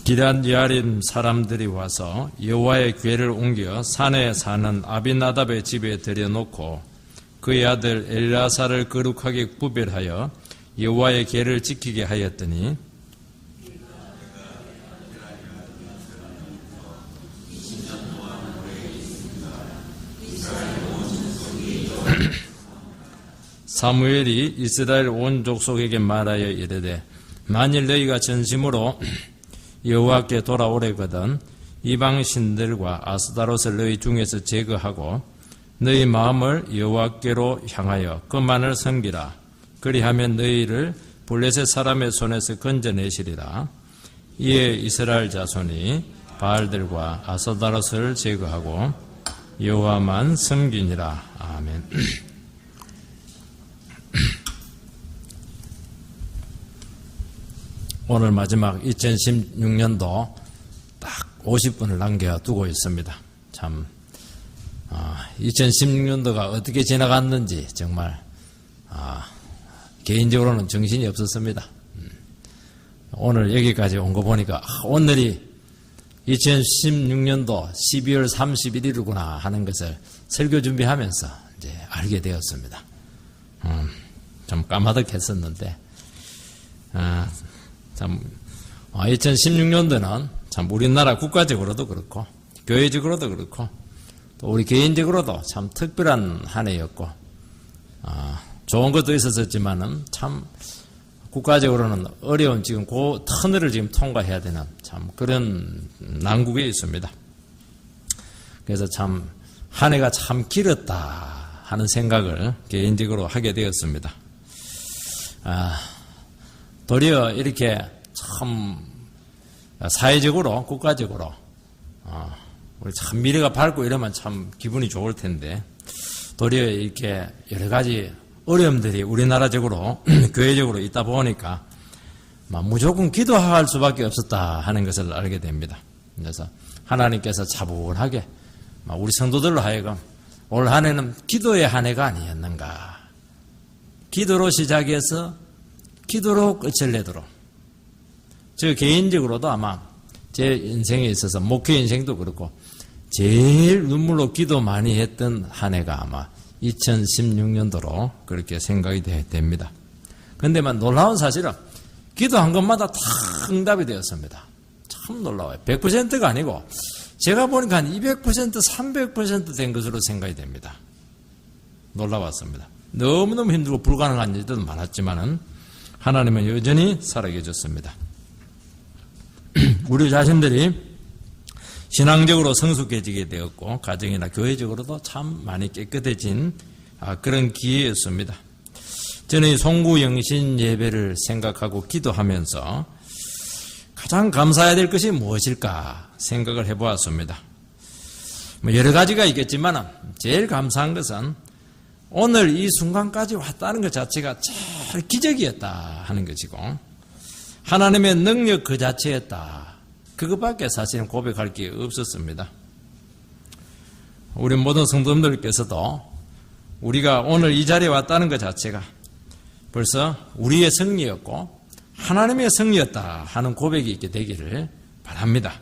기럇 여아림 사람들이 와서 여호와의 궤를 옮겨 산에 사는 아비나답의 집에 들여놓고 그의 아들 엘르아사를 거룩하게 구별하여 여호와의 궤를 지키게 하였더니 사무엘이 이스라엘 온 족속에게 말하여 이르되 만일 너희가 전심으로 여호와께 돌아오려거든 이방 신들과 아스타롯을 너희 중에서 제거하고 너희 마음을 여호와께로 향하여 그만을 섬기라. 그리하면 너희를 블레셋 사람의 손에서 건져내시리라. 이에 이스라엘 자손이 바알들과 아스타롯을 제거하고 여호와만 섬기니라. 아멘. 오늘 마지막 2016년도 딱 50분을 남겨두고 있습니다. 참 2016년도가 어떻게 지나갔는지 정말 개인적으로는 정신이 없었습니다. 오늘 여기까지 온 거 보니까 오늘이 2016년도 12월 31일이구나 하는 것을 설교 준비하면서 이제 알게 되었습니다. 좀 까마득했었는데 참 2016년도는 참 우리나라 국가적으로도 그렇고 교회적으로도 그렇고 또 우리 개인적으로도 참 특별한 한 해였고 좋은 것도 있었지만은 참 국가적으로는 어려운 지금 그 터널을 지금 통과해야 되는 참 그런 난국에 있습니다. 그래서 참 한 해가 참 길었다 하는 생각을 개인적으로 하게 되었습니다. 도리어 이렇게 참 사회적으로 국가적으로 우리 참 미래가 밝고 이러면 참 기분이 좋을 텐데 도리어 이렇게 여러 가지 어려움들이 우리나라적으로 교회적으로 있다 보니까 무조건 기도할 수밖에 없었다 하는 것을 알게 됩니다. 그래서 하나님께서 차분하게 우리 성도들로 하여금 올 한 해는 기도의 한 해가 아니었는가. 기도로 시작해서 기도로 끝을 내도록. 저 개인적으로도 아마 제 인생에 있어서 목회 인생도 그렇고 제일 눈물로 기도 많이 했던 한 해가 아마 2016년도로 그렇게 생각이 됩니다. 그런데만 놀라운 사실은 기도한 것마다 다 응답이 되었습니다. 참 놀라워요. 100%가 아니고 제가 보니까 한 200%, 300% 된 것으로 생각이 됩니다. 놀라웠습니다. 너무너무 힘들고 불가능한 일들도 많았지만은 하나님은 여전히 살아계셨습니다. 우리 자신들이 신앙적으로 성숙해지게 되었고 가정이나 교회적으로도 참 많이 깨끗해진 그런 기회였습니다. 저는 송구영신 예배를 생각하고 기도하면서 가장 감사해야 될 것이 무엇일까 생각을 해보았습니다. 여러 가지가 있겠지만 제일 감사한 것은 오늘 이 순간까지 왔다는 것 자체가 참 기적이었다 하는 것이고 하나님의 능력 그 자체였다. 그것밖에 사실은 고백할 게 없었습니다. 우리 모든 성도님들께서도 우리가 오늘 이 자리에 왔다는 것 자체가 벌써 우리의 승리였고 하나님의 승리였다 하는 고백이 있게 되기를 바랍니다.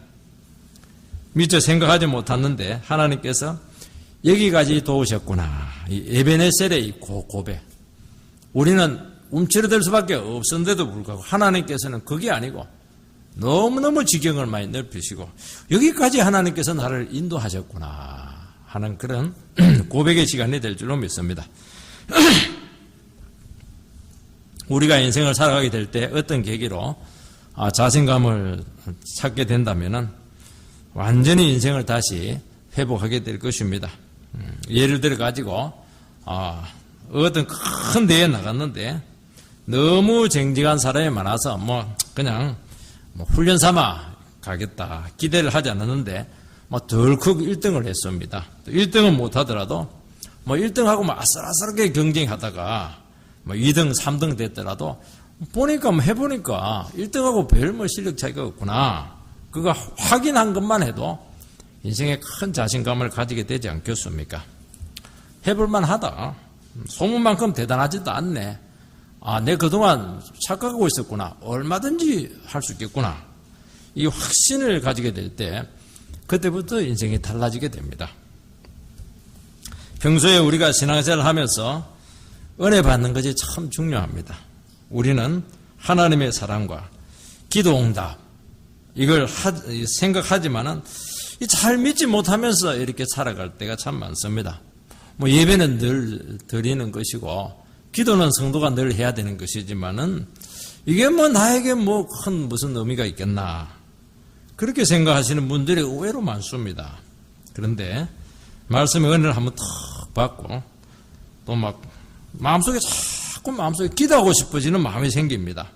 미처 생각하지 못했는데 하나님께서 여기까지 도우셨구나. 이 에베네셀의 이 고백. 우리는 움츠러들 수밖에 없었는데도 불구하고 하나님께서는 그게 아니고 너무너무 지경을 많이 넓히시고 여기까지 하나님께서 나를 인도하셨구나 하는 그런 고백의 시간이 될 줄로 믿습니다. 우리가 인생을 살아가게 될 때 어떤 계기로 자신감을 찾게 된다면은 완전히 인생을 다시 회복하게 될 것입니다. 예를 들어 가지고 어떤 큰 대회에 나갔는데 너무 쟁쟁한 사람이 많아서 그냥 훈련 삼아 가겠다 기대를 하지 않았는데 덜컥 1등을 했습니다. 1등은 못하더라도 1등하고 아슬아슬하게 경쟁하다가 2등, 3등 됐더라도 보니까 해보니까 1등하고 별 실력 차이가 없구나. 그거 확인한 것만 해도 인생에 큰 자신감을 가지게 되지 않겠습니까? 해볼만 하다. 소문만큼 대단하지도 않네. 내 그동안 착각하고 있었구나. 얼마든지 할 수 있겠구나. 이 확신을 가지게 될 때 그때부터 인생이 달라지게 됩니다. 평소에 우리가 신앙생활을 하면서 은혜 받는 것이 참 중요합니다. 우리는 하나님의 사랑과 기도 응답 이걸 생각하지만은 잘 믿지 못하면서 이렇게 살아갈 때가 참 많습니다. 뭐 예배는 늘 드리는 것이고 기도는 성도가 늘 해야 되는 것이지만은 이게 뭐 나에게 뭐 큰 무슨 의미가 있겠나 그렇게 생각하시는 분들이 의외로 많습니다. 그런데 말씀의 은혜를 한번 탁 받고 또 막 마음속에 자꾸 마음속에 기도하고 싶어지는 마음이 생깁니다.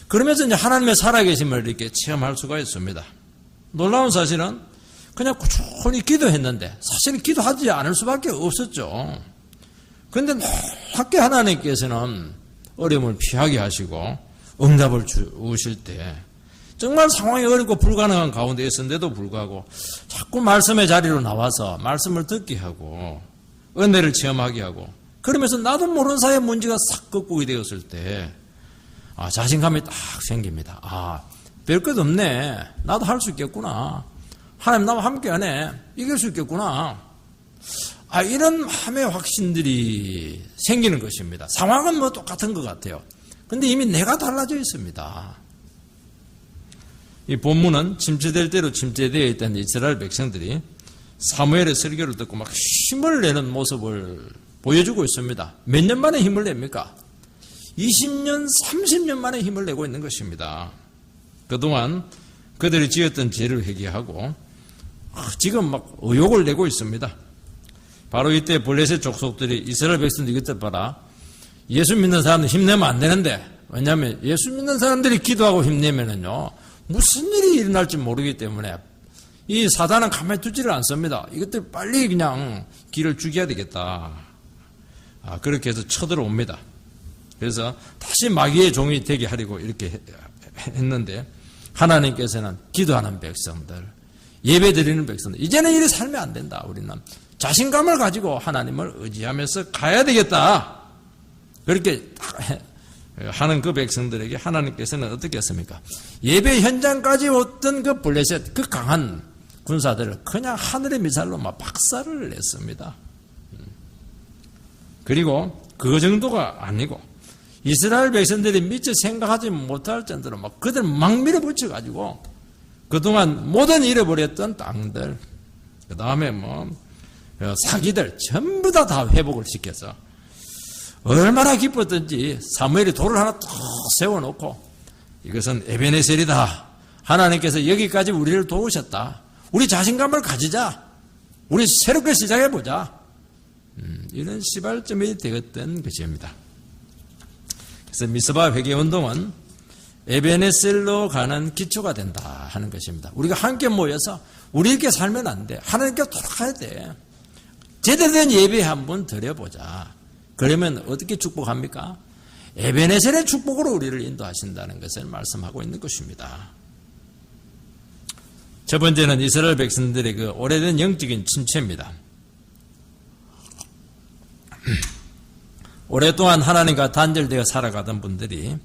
그러면서 이제 하나님의 살아계심을 이렇게 체험할 수가 있습니다. 놀라운 사실은 그냥 꾸준히 기도했는데 사실은 기도하지 않을 수밖에 없었죠. 그런데 놀랍게 하나님께서는 어려움을 피하게 하시고 응답을 주실 때 정말 상황이 어렵고 불가능한 가운데 있었는데도 불구하고 자꾸 말씀의 자리로 나와서 말씀을 듣게 하고 은혜를 체험하게 하고 그러면서 나도 모르는 사이에 문제가 싹 극복이 되었을 때 자신감이 딱 생깁니다. 별것 없네. 나도 할 수 있겠구나. 하나님 나와 함께하네. 이길 수 있겠구나. 이런 마음의 확신들이 생기는 것입니다. 상황은 뭐 똑같은 것 같아요. 근데 이미 내가 달라져 있습니다. 이 본문은 침체될 대로 침체되어 있던 이스라엘 백성들이 사무엘의 설교를 듣고 막 힘을 내는 모습을 보여주고 있습니다. 몇 년 만에 힘을 냅니까? 20년, 30년 만에 힘을 내고 있는 것입니다. 그동안 그들이 지었던 죄를 회개하고 지금 막 의욕을 내고 있습니다. 바로 이때 블레셋 족속들이 이스라엘 백성들 이것 봐라. 예수 믿는 사람들 힘내면 안 되는데 왜냐하면 예수 믿는 사람들이 기도하고 힘내면은요 무슨 일이 일어날지 모르기 때문에 이 사단은 가만히 두지를 않습니다. 이것들 빨리 그냥 길을 죽여야 되겠다. 그렇게 해서 쳐들어옵니다. 그래서 다시 마귀의 종이 되게 하려고 이렇게 했는데 하나님께서는 기도하는 백성들, 예배 드리는 백성들, 이제는 이래 살면 안 된다. 우리는 자신감을 가지고 하나님을 의지하면서 가야 되겠다. 그렇게 하는 그 백성들에게 하나님께서는 어떻게 했습니까? 예배 현장까지 왔던 그 블레셋, 그 강한 군사들을 그냥 하늘의 미사일로 막 박살을 냈습니다. 그리고 그 정도가 아니고 이스라엘 백성들이 미처 생각하지 못할 정도로 막 그들 막 밀어붙여가지고 그동안 모든 잃어버렸던 땅들, 그 다음에 뭐 사기들 전부 다 회복을 시켜서 얼마나 기뻤던지 사무엘이 돌을 하나 탁 세워놓고 이것은 에베네셀이다. 하나님께서 여기까지 우리를 도우셨다. 우리 자신감을 가지자. 우리 새롭게 시작해보자. 이런 시발점이 되었던 것입니다. 그래서 미스바 회개운동은 에베네셀로 가는 기초가 된다 하는 것입니다. 우리가 함께 모여서 우리 이렇게 살면 안 돼. 하나님께 돌아가야 돼. 제대로 된 예배 한번 드려보자. 그러면 어떻게 축복합니까? 에베네셀의 축복으로 우리를 인도하신다는 것을 말씀하고 있는 것입니다. 첫 번째는 이스라엘 백성들의 그 오래된 영적인 침체입니다. 오랫동안 하나님과 단절되어 살아가던 분들이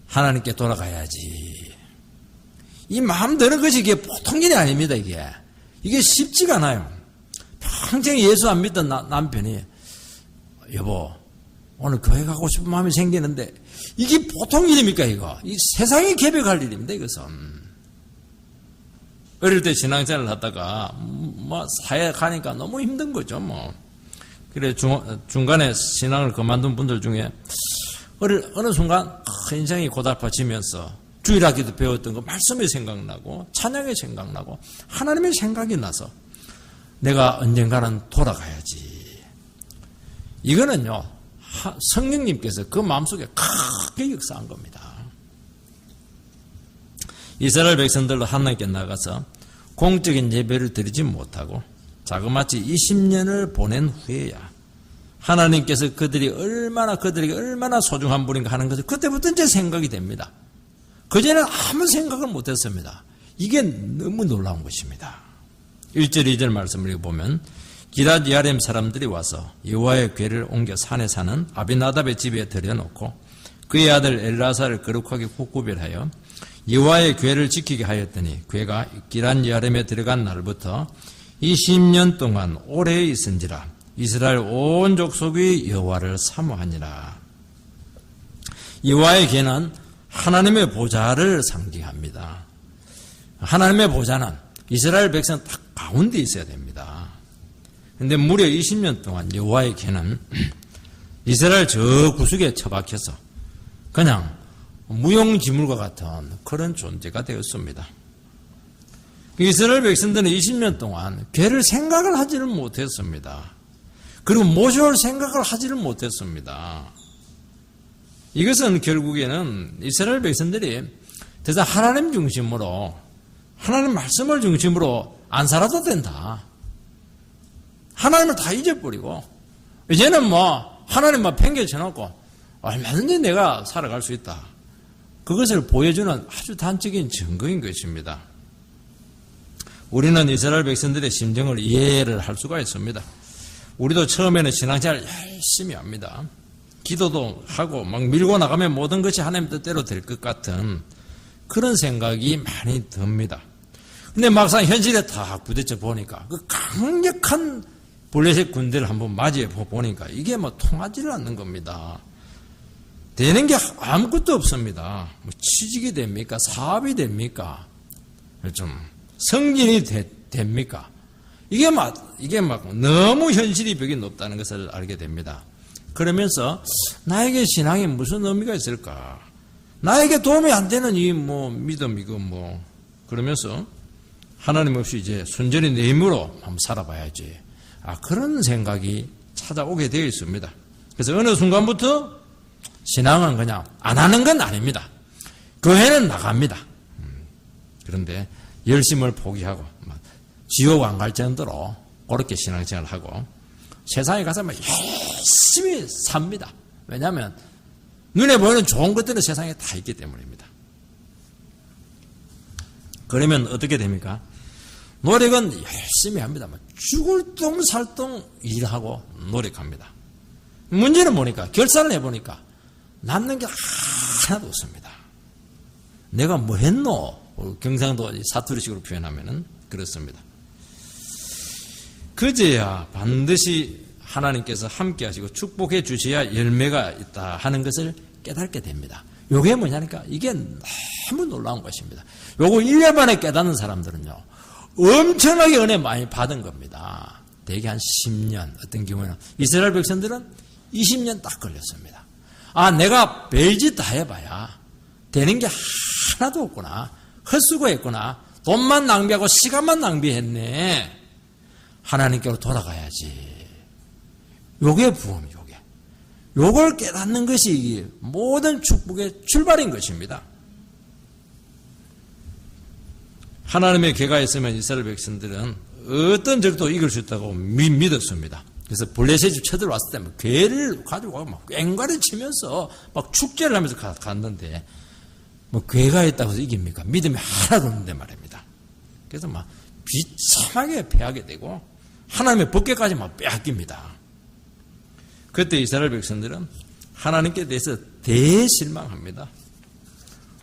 하나님께 돌아가야지. 이 마음 드는 것이 이게 보통 일이 아닙니다, 이게 쉽지가 않아요. 평생 예수 안 믿던 남편이 여보, 오늘 교회 가고 싶은 마음이 생기는데 이게 보통 일입니까, 이거? 이 세상이 개벽할 일입니다, 이것은. 어릴 때 신앙생활을 하다가 뭐 사회 가니까 너무 힘든 거죠, 뭐. 그래 중간에 신앙을 그만둔 분들 중에 어느 순간 인생이 고달파지면서 주일학기도 배웠던 거 말씀이 생각나고 찬양이 생각나고 하나님의 생각이 나서 내가 언젠가는 돌아가야지. 이거는요 성령님께서 그 마음속에 크게 역사한 겁니다. 이스라엘 백성들도 하나님께 나가서 공적인 예배를 드리지 못하고 자그마치 20년을 보낸 후에야 하나님께서 그들에게 얼마나 소중한 분인가 하는 것을 그때부터 이제 생각이 됩니다. 그전에는 아무 생각을 못했습니다. 이게 너무 놀라운 것입니다. 1절 2절 말씀을 보면 기럇 야림 사람들이 와서 여호와의 궤를 옮겨 산에 사는 아비나답의 집에 들여놓고 그의 아들 엘라사를 거룩하게 구별하여 여호와의 궤를 지키게 하였더니 궤가 기럇 여름에 들어간 날부터 20년 동안 오래 있은지라 이스라엘 온 족속이 여호와를 사모하니라. 여호와의 궤는 하나님의 보좌를 상징합니다. 하나님의 보좌는 이스라엘 백성 딱 가운데 있어야 됩니다. 그런데 무려 20년 동안 여호와의 궤는 이스라엘 저 구석에 처박혀서 그냥 무용지물과 같은 그런 존재가 되었습니다. 이스라엘 백성들은 20년 동안 궤를 생각을 하지를 못했습니다. 그리고 모셔올 생각을 하지를 못했습니다. 이것은 결국에는 이스라엘 백성들이 더 이상 하나님 중심으로 하나님 말씀을 중심으로 안 살아도 된다. 하나님을 다 잊어버리고 이제는 하나님만 팽개쳐놓고 얼마든지 내가 살아갈 수 있다. 그것을 보여주는 아주 단적인 증거인 것입니다. 우리는 이스라엘 백성들의 심정을 이해를 할 수가 있습니다. 우리도 처음에는 신앙생활 열심히 합니다. 기도도 하고 막 밀고 나가면 모든 것이 하나님 뜻대로 될 것 같은 그런 생각이 많이 듭니다. 근데 막상 현실에 딱 부딪혀 보니까 그 강력한 블레셋 군대를 한번 맞이해 보니까 이게 통하지를 않는 겁니다. 되는 게 아무것도 없습니다. 취직이 됩니까? 사업이 됩니까? 좀 승진이 됩니까? 이게 너무 현실이 벽이 높다는 것을 알게 됩니다. 그러면서 나에게 신앙에 무슨 의미가 있을까? 나에게 도움이 안 되는 이 믿음이고 그러면서 하나님 없이 이제 순전히 내 힘으로 한번 살아봐야지. 그런 생각이 찾아오게 되어 있습니다. 그래서 어느 순간부터 신앙은 그냥 안 하는 건 아닙니다. 교회는 나갑니다. 그런데 열심을 포기하고 지옥 안 갈 정도로 그렇게 신앙생활을 하고 세상에 가서 열심히 삽니다. 왜냐하면 눈에 보이는 좋은 것들은 세상에 다 있기 때문입니다. 그러면 어떻게 됩니까? 노력은 열심히 합니다. 죽을 똥 살 똥 일하고 노력합니다. 문제는 뭐니까? 결산을 해보니까 남는 게 하나도 없습니다. 내가 뭐 했노? 경상도 사투리식으로 표현하면은 그렇습니다. 그제야 반드시 하나님께서 함께 하시고 축복해 주셔야 열매가 있다 하는 것을 깨닫게 됩니다. 요게 뭐냐니까 이게 너무 놀라운 것입니다. 요거 1년 만에 깨닫는 사람들은요 엄청나게 은혜 많이 받은 겁니다. 대개 한 10년, 어떤 경우에는 이스라엘 백성들은 20년 딱 걸렸습니다. 내가 별짓 다 해봐야 되는 게 하나도 없구나. 헛수고했구나. 돈만 낭비하고 시간만 낭비했네. 하나님께로 돌아가야지. 요게 부흥, 요게. 요걸 깨닫는 것이 모든 축복의 출발인 것입니다. 하나님의 궤가 있으면 이스라엘 백성들은 어떤 적도 이길 수 있다고 믿었습니다. 그래서 블레셋이 쳐들어왔을 때 궤를 가지고 막 꽹과를 치면서 막 축제를 하면서 갔는데 궤가 있다고 해서 이깁니까? 믿음이 하나도 없는데 말입니다. 그래서 비참하게 패하게 되고 하나님의 법궤까지 빼앗깁니다. 그때 이스라엘 백성들은 하나님께 대해서 대실망합니다.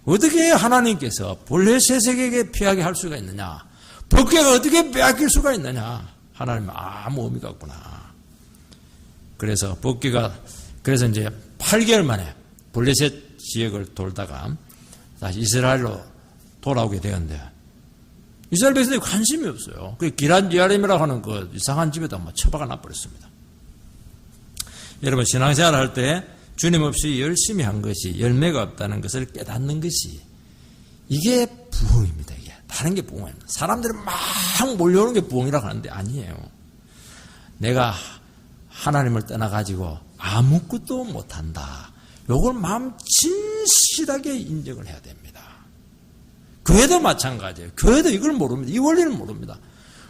어떻게 하나님께서 블레셋에게 피하게 할 수가 있느냐? 법궤가 어떻게 빼앗길 수가 있느냐? 하나님은 아무 의미가 없구나. 그래서 그래서 이제 8개월 만에 블레셋 지역을 돌다가 다시 이스라엘로 돌아오게 되었는데 이스라엘 백성들이 관심이 없어요. 그 기럇 여아림이라고 하는 그 이상한 집에다 처박아 놔버렸습니다. 여러분 신앙생활 할 때 주님 없이 열심히 한 것이 열매가 없다는 것을 깨닫는 것이 이게 부흥입니다. 이게 다른 게 부흥 아닙니다. 사람들이 막 몰려오는 게 부흥이라고 하는데 아니에요. 내가 하나님을 떠나가지고 아무것도 못한다. 요걸 마음 진실하게 인정을 해야 됩니다. 교회도 마찬가지예요. 교회도 이걸 모릅니다. 이 원리는 모릅니다.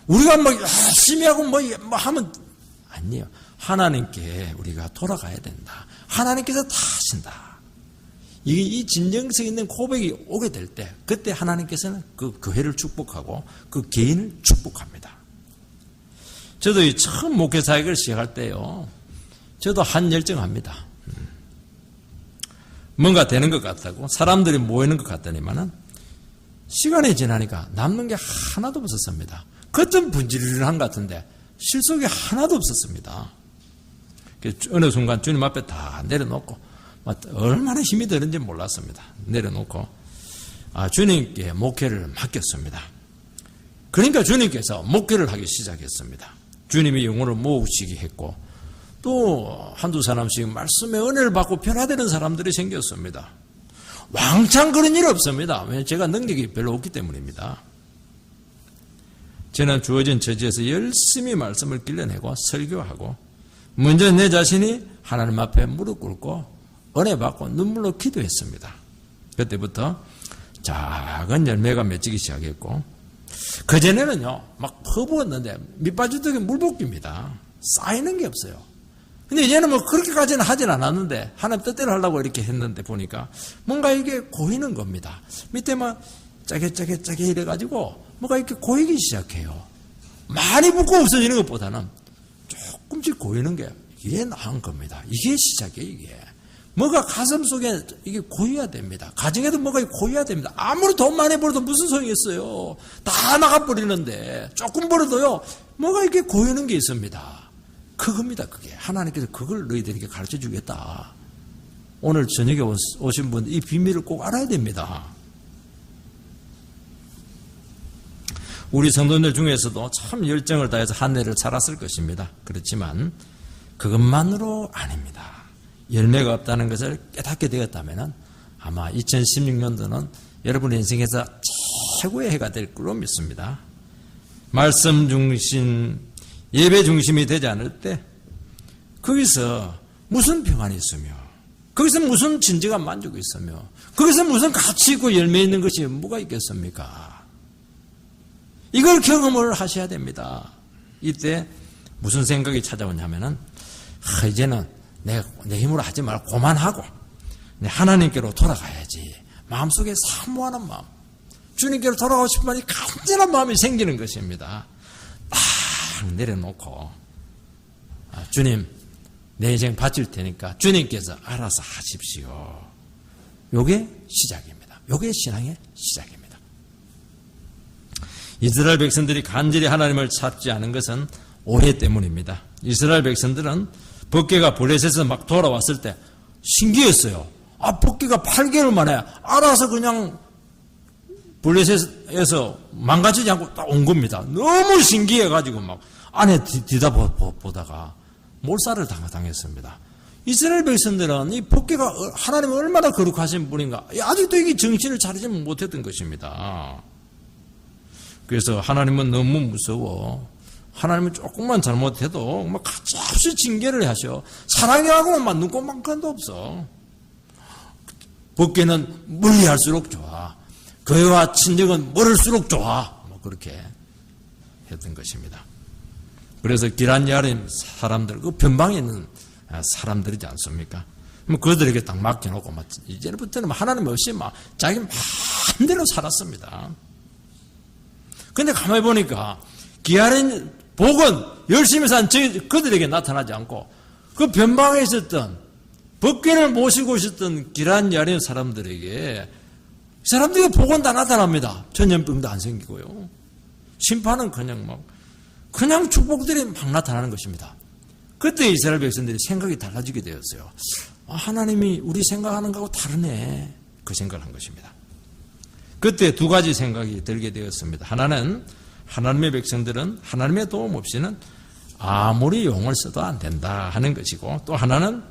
우리가 열심히 하고 하면 아니에요. 하나님께 우리가 돌아가야 된다. 하나님께서 다 하신다. 이 진정성 있는 고백이 오게 될 때 그때 하나님께서는 그 교회를 축복하고 그 개인을 축복합니다. 저도 이 처음 목회사역을 시작할 때요. 저도 한 열정합니다. 뭔가 되는 것 같다고 사람들이 모이는 것 같더니만은 시간이 지나니까 남는 게 하나도 없었습니다. 겉은 분질분질한 것 같은데 실속이 하나도 없었습니다. 어느 순간 주님 앞에 다 내려놓고 얼마나 힘이 드는지 몰랐습니다. 내려놓고 주님께 목회를 맡겼습니다. 그러니까 주님께서 목회를 하기 시작했습니다. 주님이 영혼을 모으시게 했고 또 한두 사람씩 말씀의 은혜를 받고 변화되는 사람들이 생겼습니다. 왕창 그런 일 없습니다. 왜냐하면 제가 능력이 별로 없기 때문입니다. 저는 주어진 처지에서 열심히 말씀을 길러내고 설교하고 먼저 내 자신이 하나님 앞에 무릎 꿇고 은혜 받고 눈물로 기도했습니다. 그때부터 작은 열매가 맺히기 시작했고 그전에는요 막 퍼부었는데 밑바지덕에 물볶입니다. 쌓이는 게 없어요. 근데 이제는 뭐 그렇게까지는 하진 않았는데 하나님 뜻대로 하려고 이렇게 했는데 보니까 뭔가 이게 고이는 겁니다. 밑에 막 짜게 이래가지고 뭔가 이렇게 고이기 시작해요. 많이 붓고 없어지는 것보다는 조금씩 고이는 게 이게 나은 겁니다. 이게 시작이에요. 이게 뭐가 가슴 속에 이게 고여야 됩니다. 가정에도 뭐가 고여야 됩니다. 아무리 돈 많이 벌어도 무슨 소용이 있어요. 다 나가버리는데 조금 벌어도요 뭐가 이렇게 고이는 게 있습니다. 그겁니다. 그게 하나님께서 그걸 너희들에게 가르쳐 주겠다. 오늘 저녁에 오신 분 이 비밀을 꼭 알아야 됩니다. 우리 성도들 중에서도 참 열정을 다해서 한 해를 살았을 것입니다. 그렇지만 그것만으로 아닙니다. 열매가 없다는 것을 깨닫게 되었다면 아마 2016년도는 여러분 인생에서 최고의 해가 될 걸로 믿습니다. 말씀 중심, 예배 중심이 되지 않을 때 거기서 무슨 평안이 있으며 거기서 무슨 진정한 만족이 있으며 거기서 무슨 가치 있고 열매 있는 것이 뭐가 있겠습니까? 이걸 경험을 하셔야 됩니다. 이때 무슨 생각이 찾아오냐면은 이제는 내 힘으로 하지 말고 그만하고 하나님께로 돌아가야지. 마음속에 사모하는 마음, 주님께로 돌아가고 싶은 이 간절한 마음이 생기는 것입니다. 딱 내려놓고 주님 내 인생 바칠 테니까 주님께서 알아서 하십시오. 요게 시작입니다. 요게 신앙의 시작입니다. 이스라엘 백성들이 간절히 하나님을 찾지 않은 것은 오해 때문입니다. 이스라엘 백성들은 법궤가 블레셋에서 막 돌아왔을 때 신기했어요. 법궤가 8개월 만에 알아서 그냥 블레셋에서 망가지지 않고 딱 온 겁니다. 너무 신기해가지고 막 안에 뒤다보다가 몰살을 당했습니다. 이스라엘 백성들은 이 법궤가 하나님이 얼마나 거룩하신 분인가 아직도 이게 정신을 차리지 못했던 것입니다. 그래서 하나님은 너무 무서워. 하나님은 조금만 잘못해도 막 가차없이 징계를 하셔. 사랑이라고만 눈꼽만큼도 없어. 법궤는 멀리할수록 좋아. 교회와 친정은 멀을수록 좋아. 뭐 그렇게 했던 것입니다. 그래서 기란 야림 사람들, 그 변방에 있는 사람들이지 않습니까? 그들에게 딱 맡겨놓고 이제부터는 하나님 없이 막 자기 마음대로 살았습니다. 근데 가만히 보니까 기아린 복은 열심히 산 그들에게 나타나지 않고 그 변방에 있었던 법궤를 모시고 있었던 기란 야린 사람들에게 복은 다 나타납니다. 전염병도 안 생기고요. 심판은 그냥 축복들이 막 나타나는 것입니다. 그때 이스라엘 백성들이 생각이 달라지게 되었어요. 하나님이 우리 생각하는 거하고 다르네. 그 생각을 한 것입니다. 그때 두 가지 생각이 들게 되었습니다. 하나는 하나님의 백성들은 하나님의 도움 없이는 아무리 용을 써도 안 된다 하는 것이고, 또 하나는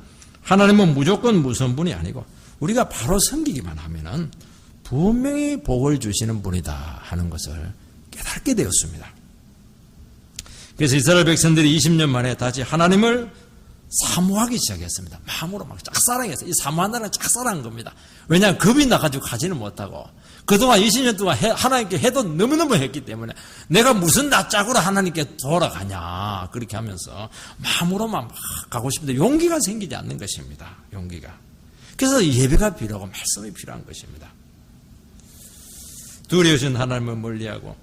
하나님은 무조건 무서운 분이 아니고 우리가 바로 섬기기만 하면은 분명히 복을 주시는 분이다 하는 것을 깨닫게 되었습니다. 그래서 이스라엘 백성들이 20년 만에 다시 하나님을 사모하기 시작했습니다. 마음으로 막 짝사랑해서, 이 사모한다는 짝사랑한 겁니다. 왜냐하면 겁이 나가지고 가지는 못하고 그동안 20년 동안 하나님께 해도 너무너무 했기 때문에 내가 무슨 낯짝으로 하나님께 돌아가냐 그렇게 하면서 마음으로만 막 가고 싶은데 용기가 생기지 않는 것입니다. 용기가. 그래서 예배가 필요하고 말씀이 필요한 것입니다. 두려우신 하나님을 멀리하고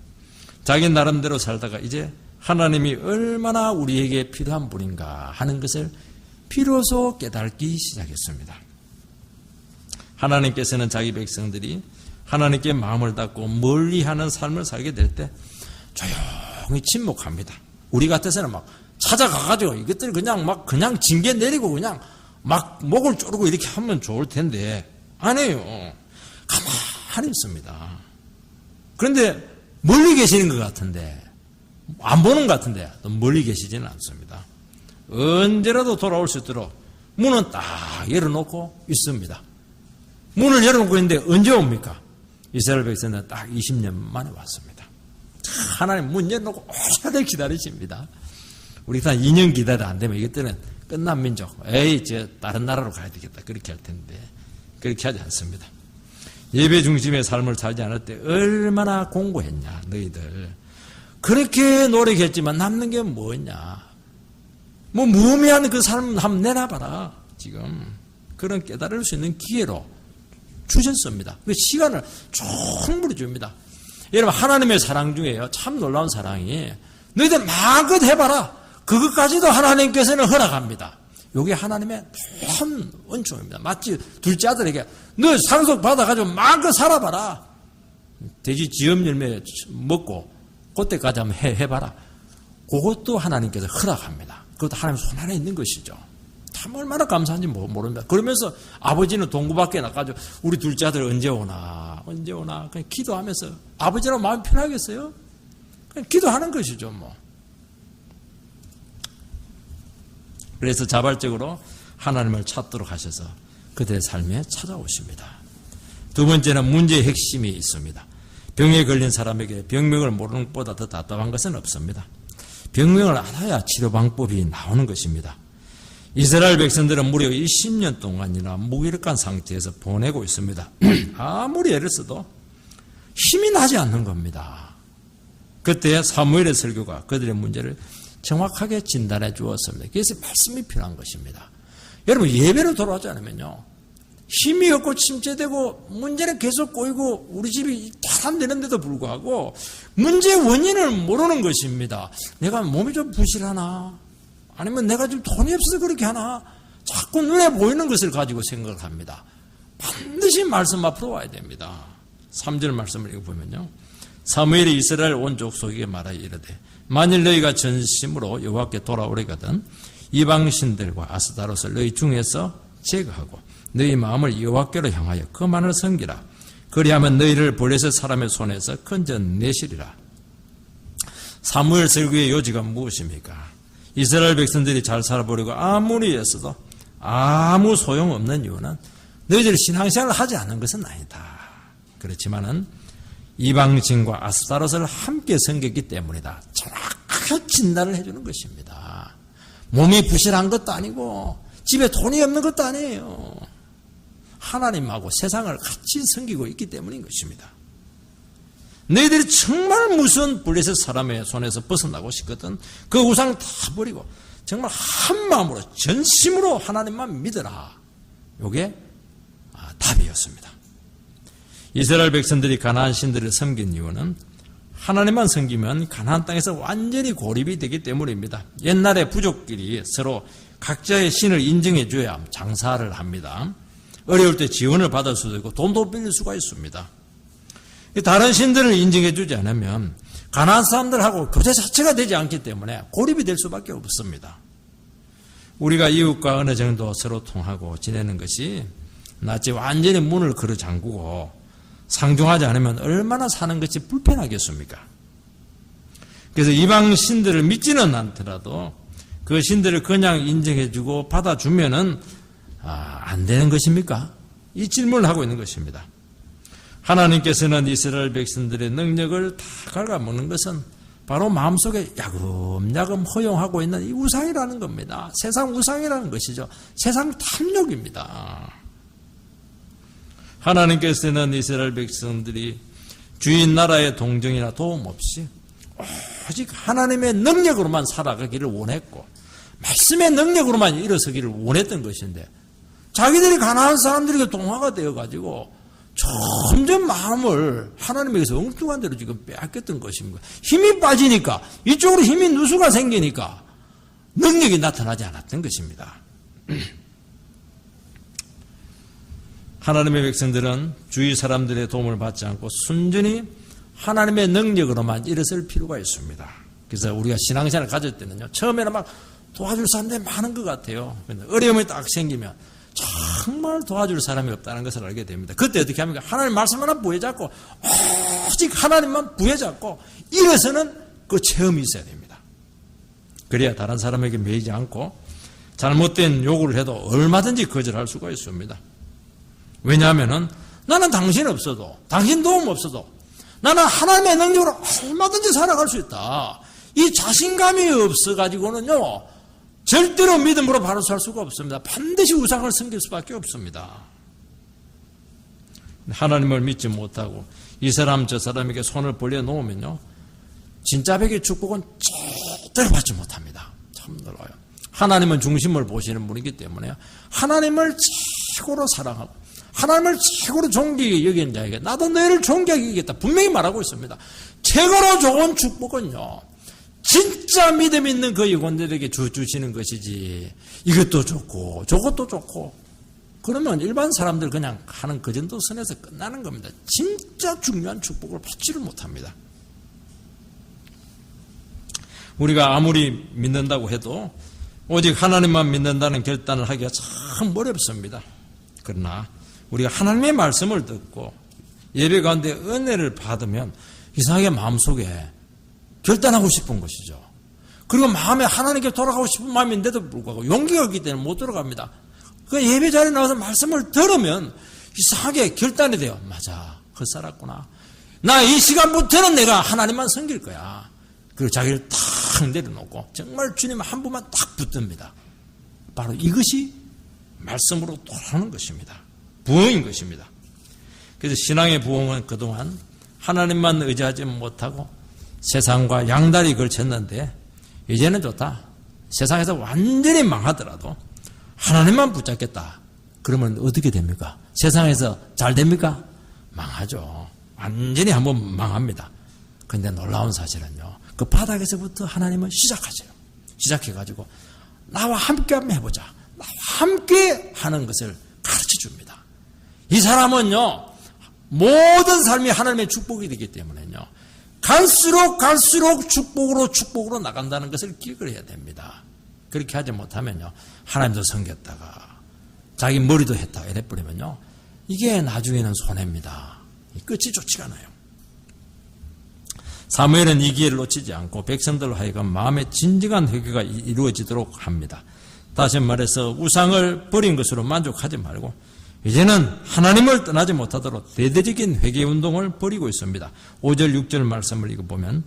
자기 나름대로 살다가 이제 하나님이 얼마나 우리에게 필요한 분인가 하는 것을 비로소 깨닫기 시작했습니다. 하나님께서는 자기 백성들이 하나님께 마음을 닫고 멀리하는 삶을 살게 될 때 조용히 침묵합니다. 우리 같아서는 막 찾아가가지고 이것들 그냥 징계 내리고 그냥 막 목을 조르고 이렇게 하면 좋을 텐데 아니에요. 가만히 있습니다. 그런데 멀리 계시는 것 같은데 안 보는 것 같은데 또 멀리 계시지는 않습니다. 언제라도 돌아올 수 있도록 문은 딱 열어놓고 있습니다. 문을 열어놓고 있는데 언제 옵니까? 이스라엘 백성은 딱 20년 만에 왔습니다. 하나님 문 열어놓고 오셔야 기다리십니다. 우리 한 2년 기다려 안 되면 이것들은 끝난 민족. 다른 나라로 가야 되겠다. 그렇게 할 텐데 그렇게 하지 않습니다. 예배 중심의 삶을 살지 않을 때 얼마나 공고했냐 너희들. 그렇게 노력했지만 남는 게 뭐냐. 무의미한 그 삶 한번 내놔봐라. 지금 그런 깨달을 수 있는 기회로 주셨습니다. 그 시간을 충분히 줍니다. 여러분 하나님의 사랑 중에요 참 놀라운 사랑이 너희들 마음껏 해봐라. 그것까지도 하나님께서는 허락합니다. 이게 하나님의 큰 은총입니다. 마치 둘째 아들에게 너 상속 받아가지고 마음껏 살아봐라. 돼지 지엄 열매 먹고 그때까지 한번 해봐라. 그것도 하나님께서 허락합니다. 그것도 하나님 손 안에 있는 것이죠. 참 얼마나 감사한지 모릅니다. 그러면서 아버지는 동구 밖에 나가지고 우리 둘째 아들 언제 오나 그냥 기도하면서 아버지라고 마음이 편하겠어요? 그냥 기도하는 것이죠 뭐. 그래서 자발적으로 하나님을 찾도록 하셔서 그들의 삶에 찾아오십니다. 두 번째는 문제의 핵심이 있습니다. 병에 걸린 사람에게 병명을 모르는 것보다 더 답답한 것은 없습니다. 병명을 알아야 치료 방법이 나오는 것입니다. 이스라엘 백성들은 무려 20년 동안이나 무기력한 상태에서 보내고 있습니다. 아무리 애를 써도 힘이 나지 않는 겁니다. 그때 사무엘의 설교가 그들의 문제를 정확하게 진단해 주었습니다. 그래서 말씀이 필요한 것입니다. 여러분 예배로 돌아오지 않으면요 힘이 없고 침체되고 문제는 계속 꼬이고 우리 집이 잘 안 되는데도 불구하고 문제의 원인을 모르는 것입니다. 내가 몸이 좀 부실하나 아니면 내가 좀 돈이 없어서 그렇게 하나 자꾸 눈에 보이는 것을 가지고 생각을 합니다. 반드시 말씀 앞으로 와야 됩니다. 3절 말씀을 읽어보면요 사무엘이 이스라엘 온 족속에게 말하여 이르되 만일 너희가 전심으로 여호와께 돌아오려거든 이방신들과 아스타롯을 너희 중에서 제거하고 너희 마음을 여호와께로 향하여 그만을 섬기라. 그리하면 너희를 블레셋 사람의 손에서 건져내시리라. 사무엘 설교의 요지가 무엇입니까? 이스라엘 백성들이 잘 살아보려고 아무리 애써도 아무 소용없는 이유는 너희들이 신앙생활을 하지 않는 것은 아니다. 그렇지만은 이방신과 아스타롯을 함께 섬겼기 때문이다. 정확하게 진단을 해주는 것입니다. 몸이 부실한 것도 아니고 집에 돈이 없는 것도 아니에요. 하나님하고 세상을 같이 섬기고 있기 때문인 것입니다. 너희들이 정말 무서운 블레셋 사람의 손에서 벗어나고 싶거든 그 우상 다 버리고 정말 한 마음으로 전심으로 하나님만 믿어라. 이게 답이었습니다. 이스라엘 백성들이 가나안 신들을 섬긴 이유는 하나님만 섬기면 가나안 땅에서 완전히 고립이 되기 때문입니다. 옛날에 부족끼리 서로 각자의 신을 인정해 줘야 장사를 합니다. 어려울 때 지원을 받을 수도 있고 돈도 빌릴 수가 있습니다. 다른 신들을 인정해 주지 않으면 가나안 사람들하고 교제 자체가 되지 않기 때문에 고립이 될 수밖에 없습니다. 우리가 이웃과 어느 정도 서로 통하고 지내는 것이 낫지 완전히 문을 걸어 잠그고 상종하지 않으면 얼마나 사는 것이 불편하겠습니까? 그래서 이방 신들을 믿지는 않더라도 그 신들을 그냥 인정해주고 받아주면은 안 되는 것입니까? 이 질문을 하고 있는 것입니다. 하나님께서는 이스라엘 백성들의 능력을 다 갉아먹는 것은 바로 마음속에 야금야금 허용하고 있는 이 우상이라는 겁니다. 세상 우상이라는 것이죠. 세상 탐욕입니다. 하나님께서는 이스라엘 백성들이 주인 나라의 동정이나 도움 없이 오직 하나님의 능력으로만 살아가기를 원했고 말씀의 능력으로만 일어서기를 원했던 것인데 자기들이 가나안 사람들에게 동화가 되어가지고 점점 마음을 하나님에게서 엉뚱한 대로 지금 빼앗겼던 것입니다. 힘이 빠지니까 이쪽으로 힘이 누수가 생기니까 능력이 나타나지 않았던 것입니다. 하나님의 백성들은 주위 사람들의 도움을 받지 않고 순전히 하나님의 능력으로만 일어설 필요가 있습니다. 그래서 우리가 신앙생활을 가질 때는요, 처음에는 막 도와줄 사람들이 많은 것 같아요. 어려움이 딱 생기면 정말 도와줄 사람이 없다는 것을 알게 됩니다. 그때 어떻게 합니까? 하나님 말씀 하나 부여잡고 오직 하나님만 부여잡고 일어서는 그 체험이 있어야 됩니다. 그래야 다른 사람에게 매이지 않고 잘못된 요구를 해도 얼마든지 거절할 수가 있습니다. 왜냐하면 나는 당신 없어도, 당신 도움 없어도 나는 하나님의 능력으로 얼마든지 살아갈 수 있다. 이 자신감이 없어가지고는요, 절대로 믿음으로 바로 살 수가 없습니다. 반드시 우상을 섬길 수밖에 없습니다. 하나님을 믿지 못하고 이 사람 저 사람에게 손을 벌려놓으면요, 진짜 백의 축복은 절대로 받지 못합니다. 참 놀라요. 하나님은 중심을 보시는 분이기 때문에 하나님을 최고로 사랑하고 하나님을 최고로 존귀하게 여기는 자에게 나도 너희를 존귀하게 여기겠다 분명히 말하고 있습니다. 최고로 좋은 축복은요, 진짜 믿음 있는 그 영혼들에게 주시는 것이지, 이것도 좋고 저것도 좋고 그러면 일반 사람들 그냥 하는 그 정도 선에서 끝나는 겁니다. 진짜 중요한 축복을 받지를 못합니다. 우리가 아무리 믿는다고 해도 오직 하나님만 믿는다는 결단을 하기가 참 어렵습니다. 그러나 우리가 하나님의 말씀을 듣고 예배 가운데 은혜를 받으면 이상하게 마음속에 결단하고 싶은 것이죠. 그리고 마음에 하나님께 돌아가고 싶은 마음인데도 불구하고 용기가 없기 때문에 못 돌아갑니다. 그 예배 자리에 나와서 말씀을 들으면 이상하게 결단이 돼요. 맞아, 헛살았구나. 나 이 시간부터는 내가 하나님만 섬길 거야. 그리고 자기를 탁 내려놓고 정말 주님 한 분만 딱 붙듭니다. 바로 이것이 말씀으로 돌아오는 것입니다. 부흥인 것입니다. 그래서 신앙의 부흥은 그동안 하나님만 의지하지 못하고 세상과 양다리 걸쳤는데 이제는 좋다. 세상에서 완전히 망하더라도 하나님만 붙잡겠다. 그러면 어떻게 됩니까? 세상에서 잘 됩니까? 망하죠. 완전히 한번 망합니다. 그런데 놀라운 사실은요, 그 바닥에서부터 하나님은 시작하세요. 시작해가지고 나와 함께 한번 해보자. 나와 함께 하는 것을 가르쳐 줍니다. 이 사람은요, 모든 삶이 하나님의 축복이 되기 때문에요, 갈수록 축복으로 나간다는 것을 기억을 해야 됩니다. 그렇게 하지 못하면요, 하나님도 섬겼다가 자기 머리도 했다 이래버리면요, 이게 나중에는 손해입니다. 끝이 좋지가 않아요. 사무엘은 이 기회를 놓치지 않고 백성들로 하여금 마음의 진정한 회개가 이루어지도록 합니다. 다시 말해서 우상을 버린 것으로 만족하지 말고 이제는 하나님을 떠나지 못하도록 대대적인 회개운동을 벌이고 있습니다. 5절 6절 말씀을 읽어보면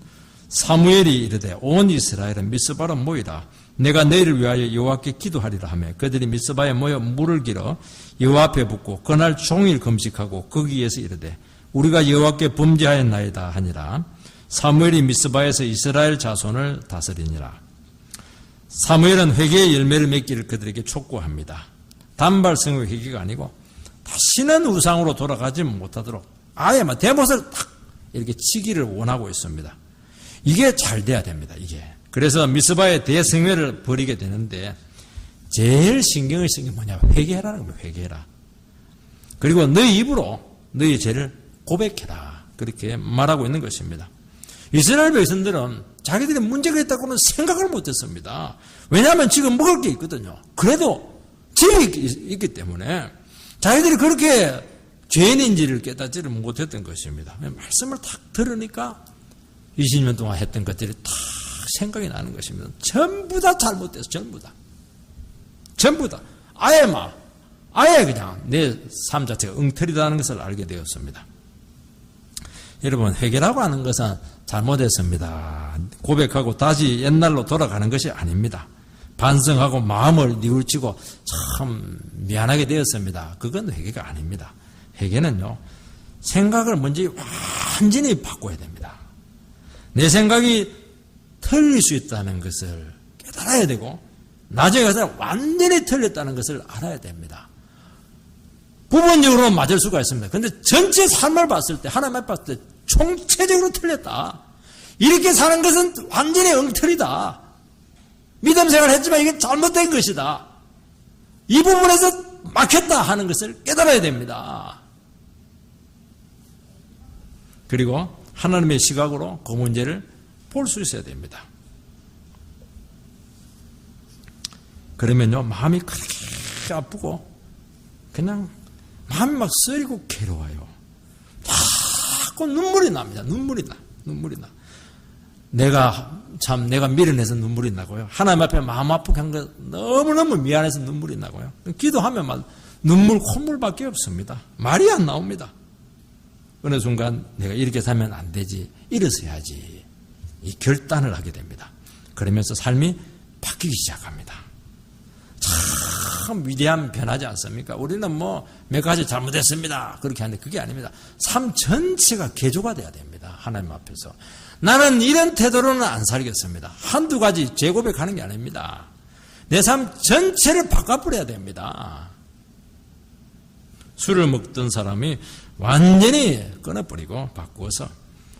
사무엘이 이르되 온 이스라엘은 미스바로 모이라. 내가 너희를 위하여 여호와께 기도하리라 하며 그들이 미스바에 모여 물을 길어 여호와 앞에 붓고 그날 종일 금식하고 거기에서 이르되 우리가 여호와께 범죄하였나이다 하니라. 사무엘이 미스바에서 이스라엘 자손을 다스리니라. 사무엘은 회개의 열매를 맺기를 그들에게 촉구합니다. 단발성의 회개가 아니고 다시는 우상으로 돌아가지 못하도록 아예 막 대못을 탁 이렇게 치기를 원하고 있습니다. 이게 잘 돼야 됩니다. 이게. 그래서 미스바의 대성회를 벌이게 되는데 제일 신경을 쓴 게 뭐냐? 회개하라는 거예요. 회개해라. 그리고 너희 입으로 너희 죄를 고백해라. 그렇게 말하고 있는 것입니다. 이스라엘 백성들은 자기들이 문제가 있다고는 생각을 못했습니다. 왜냐하면 지금 먹을 게 있거든요. 그래도 집이 있기 때문에 자기들이 그렇게 죄인인지를 깨닫지를 못했던 것입니다. 말씀을 탁 들으니까 20년 동안 했던 것들이 탁 생각이 나는 것입니다. 전부 다 잘못돼서 전부 다 아예 그냥 내 삶 자체가 엉터리다는 것을 알게 되었습니다. 여러분, 회개라고 하는 것은 잘못했습니다. 고백하고 다시 옛날로 돌아가는 것이 아닙니다. 반성하고 마음을 뉘우치고 참 미안하게 되었습니다. 그건 회개가 아닙니다. 회개는요, 생각을 먼저 완전히 바꿔야 됩니다. 내 생각이 틀릴 수 있다는 것을 깨달아야 되고 나중에 가서 완전히 틀렸다는 것을 알아야 됩니다. 부분적으로 맞을 수가 있습니다. 그런데 전체 삶을 봤을 때, 하나님을 봤을 때 총체적으로 틀렸다. 이렇게 사는 것은 완전히 엉터리다. 믿음 생활을 했지만 이게 잘못된 것이다. 이 부분에서 막혔다 하는 것을 깨달아야 됩니다. 그리고 하나님의 시각으로 그 문제를 볼 수 있어야 됩니다. 그러면요, 마음이 그렇게 아프고 그냥 마음이 막 쓰리고 괴로워요. 자꾸 눈물이 납니다. 눈물이 나. 내가 미련해서 눈물이 나고요. 하나님 앞에 마음 아프게 한 거 너무너무 미안해서 눈물이 나고요. 기도하면 막 눈물, 콧물밖에 없습니다. 말이 안 나옵니다. 어느 순간 내가 이렇게 살면 안 되지, 일어서야지, 이 결단을 하게 됩니다. 그러면서 삶이 바뀌기 시작합니다. 참 위대한 변화지 않습니까? 우리는 뭐 몇 가지 잘못했습니다 그렇게 하는데 그게 아닙니다. 삶 전체가 개조가 돼야 됩니다. 하나님 앞에서 나는 이런 태도로는 안 살겠습니다. 한두 가지 재고백하는 게 아닙니다. 내 삶 전체를 바꿔버려야 됩니다. 술을 먹던 사람이 완전히 끊어버리고 바꾸어서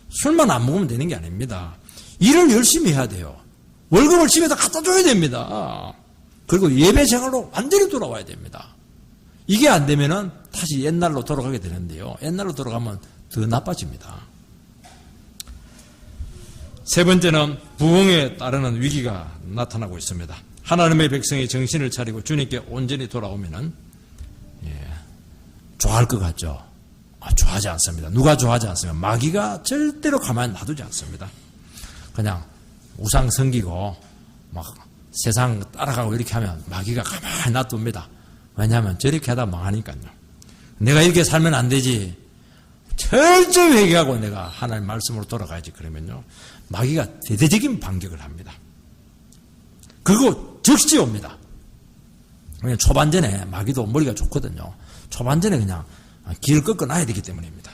술만 안 먹으면 되는 게 아닙니다. 일을 열심히 해야 돼요. 월급을 집에다 갖다 줘야 됩니다. 그리고 예배 생활로 완전히 돌아와야 됩니다. 이게 안 되면은 다시 옛날로 돌아가게 되는데요. 옛날로 돌아가면 더 나빠집니다. 세 번째는 부흥에 따르는 위기가 나타나고 있습니다. 하나님의 백성이 정신을 차리고 주님께 온전히 돌아오면은 좋아할 것 같죠? 좋아하지 않습니다. 누가 좋아하지 않습니다. 마귀가 절대로 가만히 놔두지 않습니다. 그냥 우상 섬기고 막 세상 따라가고 이렇게 하면 마귀가 가만히 놔둡니다. 왜냐하면 저렇게 하다 망하니까요. 내가 이렇게 살면 안 되지. 철저히 회개하고 내가 하나님 말씀으로 돌아가야지. 그러면요, 마귀가 대대적인 반격을 합니다. 그거 즉시 옵니다. 왜냐하면 초반전에 마귀도 머리가 좋거든요. 초반전에 그냥 길을 꺾어놔야 되기 때문입니다.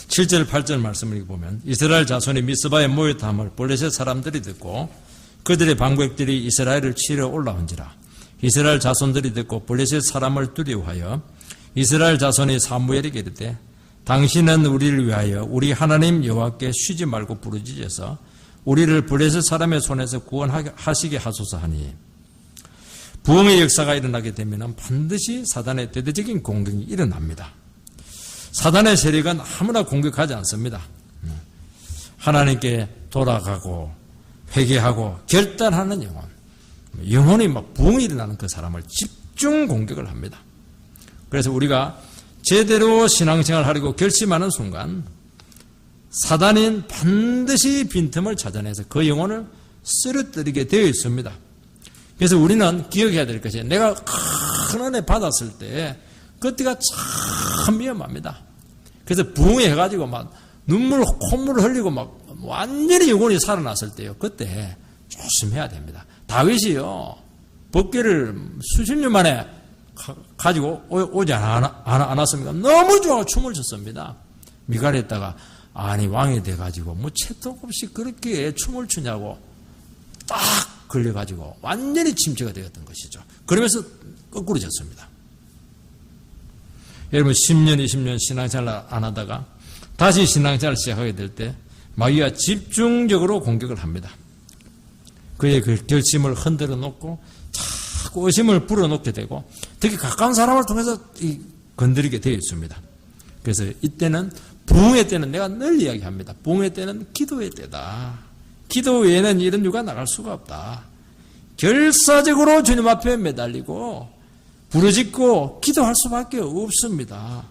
7절 8절 말씀을 보면 이스라엘 자손이 미스바에 모였다함을 블레셋 사람들이 듣고 그들의 방백들이 이스라엘을 치러 올라온지라. 이스라엘 자손들이 듣고 블레셋 사람을 두려워하여 이스라엘 자손이 사무엘에게 이르되 당신은 우리를 위하여 우리 하나님 여호와께 쉬지 말고 부르짖어서 우리를 블레셋 사람의 손에서 구원하시게 하소서 하니. 부흥의 역사가 일어나게 되면 반드시 사단의 대대적인 공격이 일어납니다. 사단의 세력은 아무나 공격하지 않습니다. 하나님께 돌아가고 회개하고 결단하는 영혼이 막 부흥이 일어나는 그 사람을 집중 공격을 합니다. 그래서 우리가 제대로 신앙생활을 하려고 결심하는 순간 사단은 반드시 빈틈을 찾아내서 그 영혼을 쓰러뜨리게 되어 있습니다. 그래서 우리는 기억해야 될 것이 내가 큰 은혜 받았을 때 그때가 참 위험합니다. 그래서 부흥해가지고 막 눈물, 콧물을 흘리고 막 완전히 영혼이 살아났을 때요. 그때 조심해야 됩니다. 다윗이요, 법궤를 수십 년 만에 가지고 오지 않았습니까? 너무 좋아하고 춤을 췄습니다. 미갈했다가 아니 왕이 돼가지고 뭐 채통 없이 그렇게 춤을 추냐고 딱 걸려가지고 완전히 침체가 되었던 것이죠. 그러면서 거꾸로 졌습니다. 여러분 10년, 20년 신앙생활 안 하다가 다시 신앙생활을 시작하게 될 때 마귀가 집중적으로 공격을 합니다. 그의 그 결심을 흔들어 놓고 자꾸 의심을 불어넣게 되고 특히 가까운 사람을 통해서 건드리게 되어 있습니다. 그래서 이때는 부흥의 때는 내가 늘 이야기합니다. 부흥의 때는 기도의 때다. 기도 외에는 이런 유가 나갈 수가 없다. 결사적으로 주님 앞에 매달리고 부르짖고 기도할 수밖에 없습니다.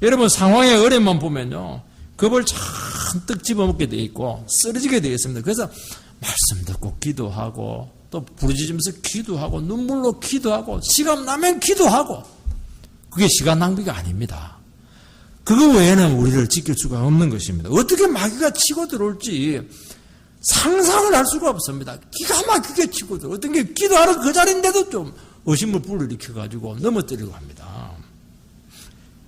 여러분 상황의 어려움만 보면요, 겁을 잔뜩 집어먹게 되어 있고 쓰러지게 되어 있습니다. 그래서 말씀 듣고 기도하고 또 부르짖으면서 기도하고 눈물로 기도하고 시간 나면 기도하고, 그게 시간 낭비가 아닙니다. 그거 외에는 우리를 지킬 수가 없는 것입니다. 어떻게 마귀가 치고 들어올지 상상을 할 수가 없습니다. 기가 막히게 치고 들어. 어떤 게 기도하는 그 자리인데도 좀 의심을 불러일으켜가지고 넘어뜨리고 합니다.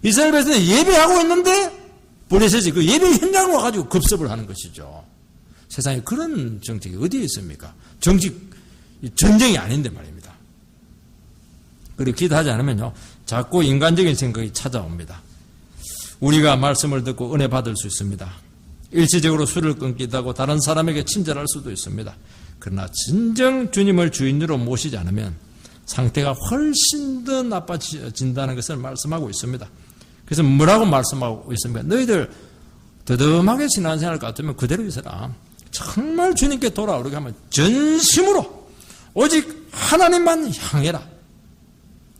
이스라엘 백성은 예배하고 있는데 블레셋이 그 예배 현장으로 와가지고 급습을 하는 것이죠. 세상에 그런 정책이 어디에 있습니까? 전쟁이 아닌데 말입니다. 그리고 기도하지 않으면요, 자꾸 인간적인 생각이 찾아옵니다. 우리가 말씀을 듣고 은혜 받을 수 있습니다. 일시적으로 술을 끊기도 하고 다른 사람에게 친절할 수도 있습니다. 그러나 진정 주님을 주인으로 모시지 않으면 상태가 훨씬 더 나빠진다는 것을 말씀하고 있습니다. 그래서 뭐라고 말씀하고 있습니까? 너희들 더듬하게 신앙생활 같으면 그대로 있어라. 정말 주님께 돌아오려고 하면 전심으로 오직 하나님만 향해라.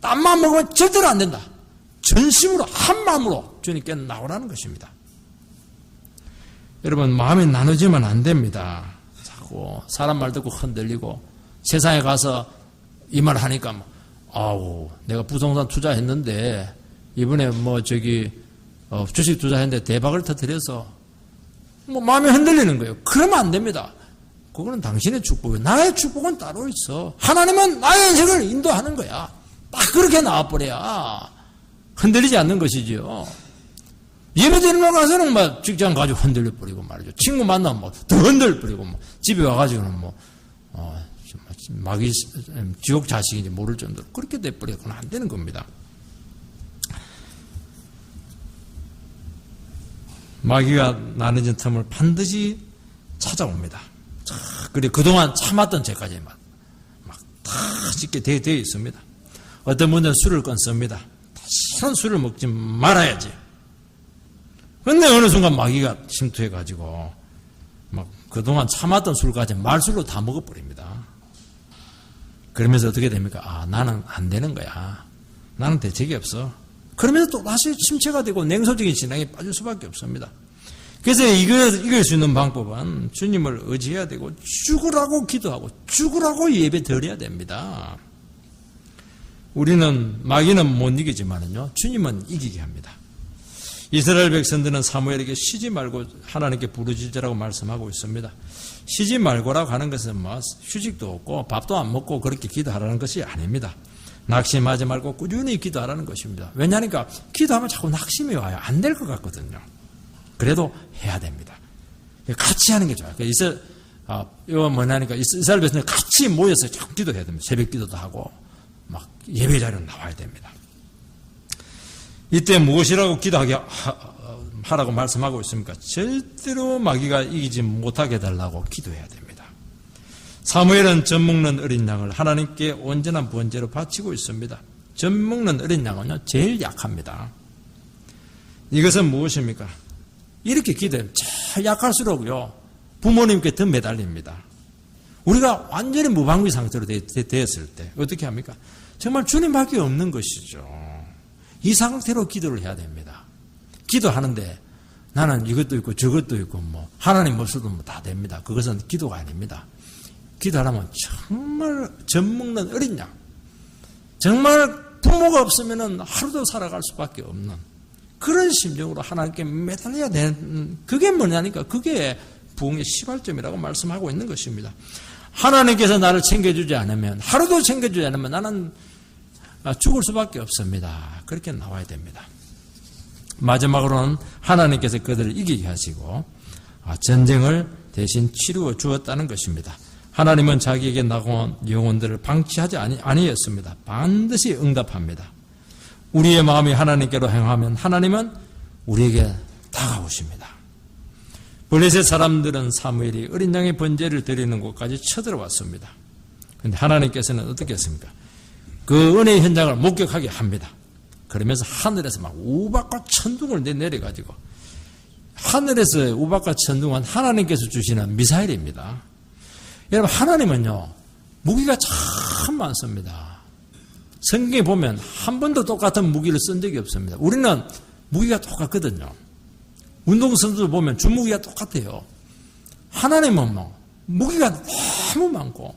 땀만 먹으면 절대로 안 된다. 전심으로 한 마음으로 주님께 나오라는 것입니다. 여러분, 마음이 나누지면 안 됩니다. 자꾸 사람 말 듣고 흔들리고 세상에 가서 이 말 하니까 내가 부동산 투자했는데 이번에 주식 투자했는데 대박을 터뜨려서 마음이 흔들리는 거예요. 그러면 안 됩니다. 그거는 당신의 축복이에요. 나의 축복은 따로 있어. 하나님은 나의 인생을 인도하는 거야. 딱 그렇게 나와버려야 흔들리지 않는 것이지요. 예배드리는 날 가서는 직장 가지고 흔들려버리고 말이죠. 친구 만나면 더 흔들려버리고 집에 와가지고는 마귀 지옥 자식인지 모를 정도로 그렇게 돼버려서는 안 되는 겁니다. 마귀가 나눠진 틈을 반드시 찾아옵니다. 그리고 그동안 참았던 죄까지 다 짓게 되어 있습니다. 어떤 분들은 술을 끊습니다. 다시는 술을 먹지 말아야지. 근데 어느 순간 마귀가 침투해가지고 그동안 참았던 술까지 말술로 다 먹어버립니다. 그러면서 어떻게 됩니까? 나는 안 되는 거야. 나는 대책이 없어. 그러면서 또 다시 침체가 되고 냉소적인 신앙에 빠질 수밖에 없습니다. 그래서 이길 수 있는 방법은 주님을 의지해야 되고 죽으라고 기도하고 죽으라고 예배 드려야 됩니다. 우리는 마귀는 못 이기지만은요, 주님은 이기게 합니다. 이스라엘 백성들은 사무엘에게 쉬지 말고 하나님께 부르짖으라고 말씀하고 있습니다. 쉬지 말고라고 하는 것은 휴식도 없고 밥도 안 먹고 그렇게 기도하라는 것이 아닙니다. 낙심하지 말고 꾸준히 기도하라는 것입니다. 왜냐하니까 기도하면 자꾸 낙심이 와요. 안 될 것 같거든요. 그래도 해야 됩니다. 같이 하는 게 좋아요. 이거 뭐냐니까 이스라엘 백성들 같이 모여서 자꾸 기도해야 됩니다. 새벽 기도도 하고 예배 자리로 나와야 됩니다. 이때 무엇이라고 기도하게 하라고 말씀하고 있습니까? 절대로 마귀가 이기지 못하게 해달라고 기도해야 됩니다. 사무엘은 젖 먹는 어린 양을 하나님께 온전한 번제로 바치고 있습니다. 젖 먹는 어린 양은요, 제일 약합니다. 이것은 무엇입니까? 이렇게 기도하면 잘 약할수록요, 부모님께 더 매달립니다. 우리가 완전히 무방비 상태로 되었을 때 어떻게 합니까? 정말 주님밖에 없는 것이죠. 이 상태로 기도를 해야 됩니다. 기도하는데 나는 이것도 있고 저것도 있고 하나님 모습도 다 됩니다. 그것은 기도가 아닙니다. 기도하려면 정말 젖 먹는 어린 양, 정말 부모가 없으면 하루도 살아갈 수밖에 없는 그런 심정으로 하나님께 매달려야 되는, 그게 뭐냐니까 그게 부흥의 시발점이라고 말씀하고 있는 것입니다. 하나님께서 나를 챙겨주지 않으면, 하루도 챙겨주지 않으면 나는 죽을 수밖에 없습니다. 그렇게 나와야 됩니다. 마지막으로는 하나님께서 그들을 이기게 하시고 전쟁을 대신 치루어 주었다는 것입니다. 하나님은 자기에게 나온 영혼들을 방치하지 아니했습니다. 반드시 응답합니다. 우리의 마음이 하나님께로 향하면 하나님은 우리에게 다가오십니다. 블레셋 사람들은 사무엘이 어린 양의 번제를 드리는 곳까지 쳐들어왔습니다. 그런데 하나님께서는 어떻게 했습니까? 그 은혜의 현장을 목격하게 합니다. 그러면서 하늘에서 우박과 천둥을 내려가지고, 하늘에서 우박과 천둥은 하나님께서 주시는 미사일입니다. 여러분, 하나님은요, 무기가 참 많습니다. 성경에 보면 한 번도 똑같은 무기를 쓴 적이 없습니다. 우리는 무기가 똑같거든요. 운동선수들 보면 주무기가 똑같아요. 하나님은 무기가 너무 많고,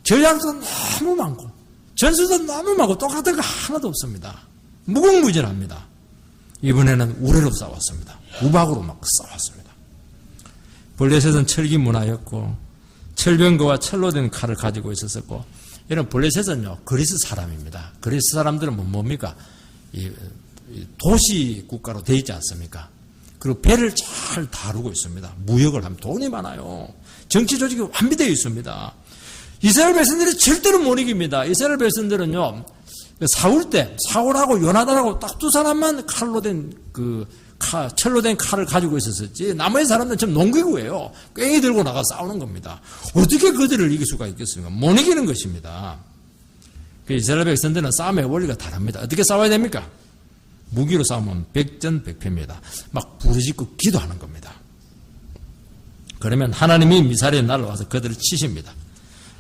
전략도 너무 많고, 전술도 너무 많고, 똑같은 거 하나도 없습니다. 무궁무진합니다. 이번에는 우레로 싸웠습니다. 우박으로 싸웠습니다. 블레셋은 철기 문화였고, 철병거와 철로 된 칼을 가지고 있었고, 이런 블레셋은요, 그리스 사람입니다. 그리스 사람들은 뭡니까? 도시 국가로 되어 있지 않습니까? 그리고 배를 잘 다루고 있습니다. 무역을 하면 돈이 많아요. 정치 조직이 완비되어 있습니다. 이스라엘 백성들이 절대로 못 이깁니다. 이스라엘 백성들은요, 사울하고 요나단하고 딱 두 사람만 철로 된 칼을 가지고 있었었지, 나머지 사람들은 지금 농기구예요. 꽹이 들고 나가 싸우는 겁니다. 어떻게 그들을 이길 수가 있겠습니까? 못 이기는 것입니다. 그 이스라엘 백성들은 싸움의 원리가 다릅니다. 어떻게 싸워야 됩니까? 무기로 싸우면 백전백패입니다. 막 부르짖고 기도하는 겁니다. 그러면 하나님이 미사일이 날아와서 그들을 치십니다.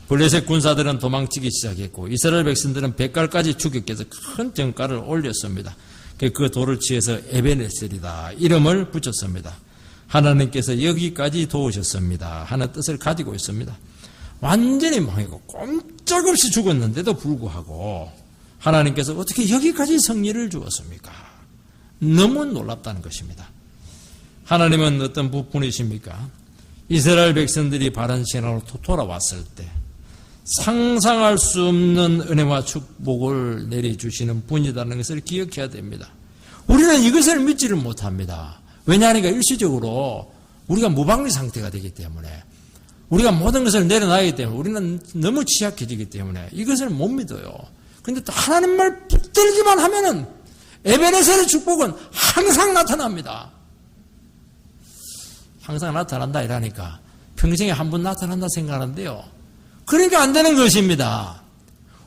블레셋 군사들은 도망치기 시작했고 이스라엘 백성들은 백갈까지 추격해서 큰 정가를 올렸습니다. 그 돌을 취해서 에베네셀이다 이름을 붙였습니다. 하나님께서 여기까지 도우셨습니다 하는 뜻을 가지고 있습니다. 완전히 망하고 꼼짝없이 죽었는데도 불구하고 하나님께서 어떻게 여기까지 승리를 주었습니까? 너무 놀랍다는 것입니다. 하나님은 어떤 부분이십니까? 이스라엘 백성들이 바른 신앙으로 돌아왔을 때 상상할 수 없는 은혜와 축복을 내려주시는 분이라는 것을 기억해야 됩니다. 우리는 이것을 믿지를 못합니다. 왜냐하니까 일시적으로 우리가 무방비 상태가 되기 때문에 우리가 모든 것을 내려놔야기 때문에 우리는 너무 취약해지기 때문에 이것을 못 믿어요. 그런데 또 하나님 말 붙들기만 하면은 에베네셀의 축복은 항상 나타납니다. 항상 나타난다 이러니까 평생에 한 번 나타난다 생각하는데요. 그러니까 안 되는 것입니다.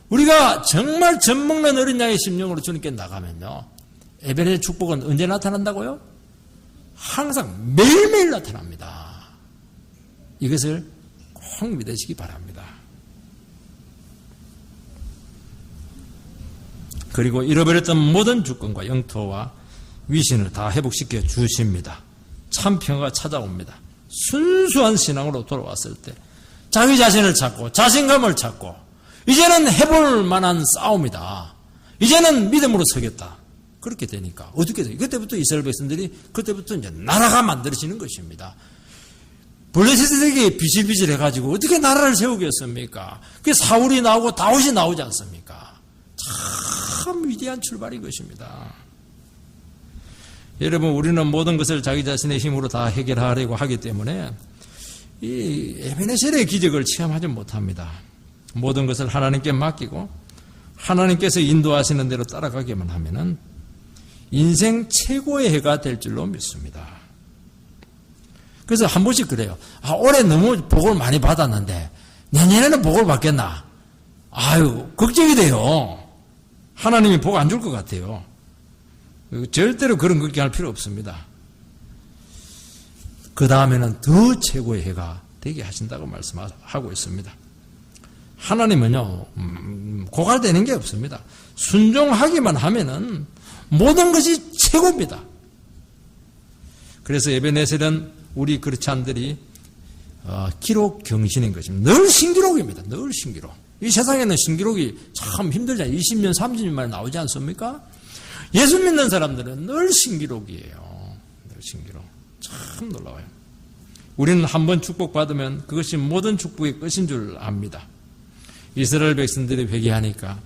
우리가 정말 젖먹는 어린 양의 심령으로 주님께 나가면요. 에베네셀 축복은 언제 나타난다고요? 항상 매일매일 나타납니다. 이것을 꼭 믿으시기 바랍니다. 그리고 잃어버렸던 모든 주권과 영토와 위신을 다 회복시켜 주십니다. 참 평화가 찾아옵니다. 순수한 신앙으로 돌아왔을 때 자기 자신을 찾고 자신감을 찾고 이제는 해볼 만한 싸움이다. 이제는 믿음으로 서겠다. 그렇게 되니까 어떻게 돼요? 그때부터 이스라엘 백성들이 그때부터 이제 나라가 만들어지는 것입니다. 블레셋에게 비실비실 해가지고 어떻게 나라를 세우겠습니까? 그게 사울이 나오고 다윗이 나오지 않습니까? 참 위대한 출발인 것입니다. 여러분, 우리는 모든 것을 자기 자신의 힘으로 다 해결하려고 하기 때문에 이 에베네셀의 기적을 체험하지 못합니다. 모든 것을 하나님께 맡기고 하나님께서 인도하시는 대로 따라가기만 하면은 인생 최고의 해가 될 줄로 믿습니다. 그래서 한 번씩 그래요. 올해 너무 복을 많이 받았는데 내년에는 복을 받겠나? 아유, 걱정이 돼요. 하나님이 복 안 줄 것 같아요. 절대로 그런 걱정할 필요 없습니다. 그 다음에는 더 최고의 해가 되게 하신다고 말씀하고 있습니다. 하나님은요, 고갈되는 게 없습니다. 순종하기만 하면은 모든 것이 최고입니다. 그래서 에베네셀은 우리 그리스도인들이 기록 경신인 것입니다. 늘 신기록입니다. 늘 신기록. 이 세상에는 신기록이 참 힘들잖아요. 20년, 30년 만에 나오지 않습니까? 예수 믿는 사람들은 늘 신기록이에요. 늘 신기록. 참 놀라워요. 우리는 한번 축복받으면 그것이 모든 축복의 끝인 줄 압니다. 이스라엘 백성들이 회개하니까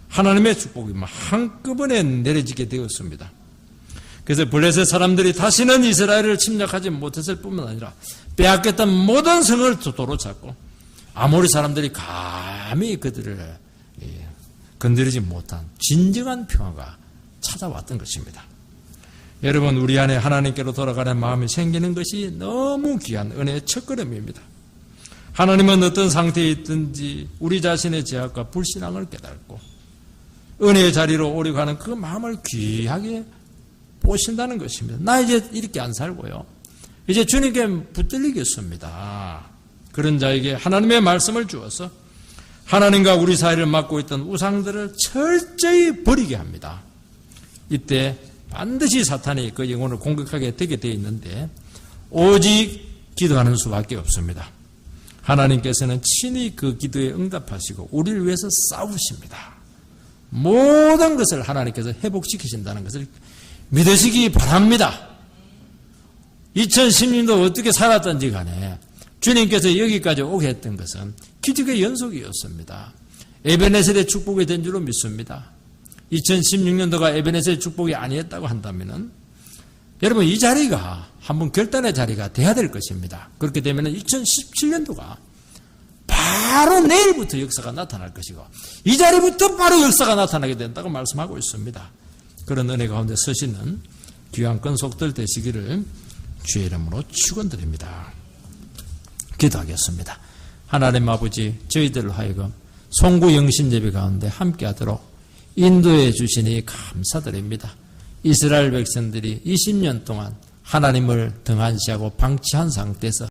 하나님의 축복이 한꺼번에 내려지게 되었습니다. 그래서 블레셋 사람들이 다시는 이스라엘을 침략하지 못했을 뿐만 아니라 빼앗겼던 모든 성을 도로 잡고 아모리 사람들이 감히 그들을 건드리지 못한 진정한 평화가 찾아왔던 것입니다. 여러분, 우리 안에 하나님께로 돌아가는 마음이 생기는 것이 너무 귀한 은혜의 첫걸음입니다. 하나님은 어떤 상태에 있든지 우리 자신의 죄악과 불신앙을 깨닫고 은혜의 자리로 오려가는 그 마음을 귀하게 보신다는 것입니다. 나 이제 이렇게 안 살고요. 이제 주님께 붙들리겠습니다. 그런 자에게 하나님의 말씀을 주어서 하나님과 우리 사이를 막고 있던 우상들을 철저히 버리게 합니다. 이때 반드시 사탄이 그 영혼을 공격하게 되게 되어 있는데 오직 기도하는 수밖에 없습니다. 하나님께서는 친히 그 기도에 응답하시고 우리를 위해서 싸우십니다. 모든 것을 하나님께서 회복시키신다는 것을 믿으시기 바랍니다. 2010년도 어떻게 살았던지 간에 주님께서 여기까지 오게 했던 것은 기적의 연속이었습니다. 에베네셀의 축복이 된 줄로 믿습니다. 2016년도가 에베네셀의 축복이 아니었다고 한다면 여러분, 이 자리가 한번 결단의 자리가 돼야 될 것입니다. 그렇게 되면 2017년도가 바로 내일부터 역사가 나타날 것이고 이 자리부터 바로 역사가 나타나게 된다고 말씀하고 있습니다. 그런 은혜 가운데 서시는 귀한 권속들 되시기를 주의 이름으로 축원드립니다. 기도하겠습니다. 하나님 아버지, 저희들로 하여금 송구 영신 예배 가운데 함께하도록 인도해 주시니 감사드립니다. 이스라엘 백성들이 20년 동안 하나님을 등한시하고 방치한 상태에서